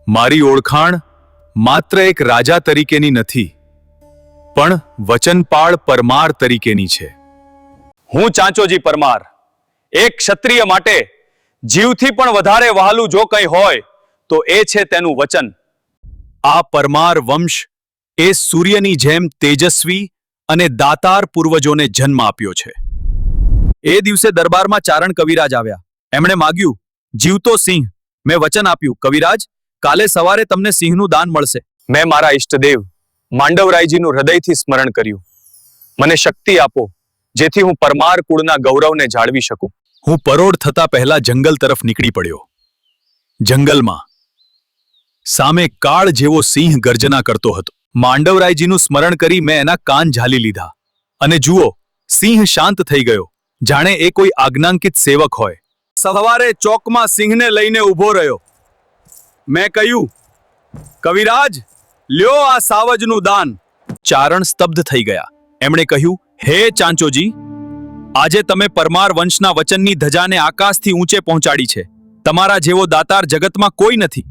મારી ઓળખાણ માત્ર એક રાજા તરીકેની નથી, પણ વચનપાળ પરમાર તરીકેની છે. હું ચાંચોજી પરમાર, એક ક્ષત્રિય માટે જીવથી પણ વધારે વહાલું જો કંઈ હોય તો એ છે તેનું વચન. આ પરમાર વંશ એ સૂર્યની જેમ તેજસ્વી અને દાતાર પૂર્વજોને જન્મ આપ્યો છે. એ દિવસે દરબારમાં ચારણ કવિરાજ આવ્યા. એમણે માગ્યું, જીવતો સિંહ. મેં વચન આપ્યું, કવિરાજ, કાલે સવારે તમને સિંહનું દાન મળશે. મેં મારા ઈષ્ટદેવ માંડવરાયજીનું હૃદયથી સ્મરણ કર્યું. મને શક્તિ આપો, જેથી હું પરમાર કુળના ગૌરવને જાળવી શકું. હું પરોઢ થતા પહેલા જંગલ તરફ નીકળી પડ્યો. જંગલમાં સામે કાળ જેવો સિંહ ગર્જના કરતો હતો. માંડવરાયજીનું સ્મરણ કરી મેં એના કાન ઝાલી લીધા, અને જુઓ, સિંહ શાંત થઈ ગયો, જાણે એ કોઈ આજ્ઞાંકિત સેવક હોય. સવારે ચોકમાં સિંહને લઈને ઊભો રહ્યો. મેં કહ્યું, કવિરાજ, લ્યો આ સાવજનું દાન. ચારણ સ્તબ્ધ થઈ ગયા. એમણે કહ્યું, હે ચાંચોજી, આજે તમે પરમાર વંશના વચનની ધજાને આકાશથી ઊંચે પહોંચાડી છે. તમારા જેવો દાતાર જગતમાં કોઈ નથી.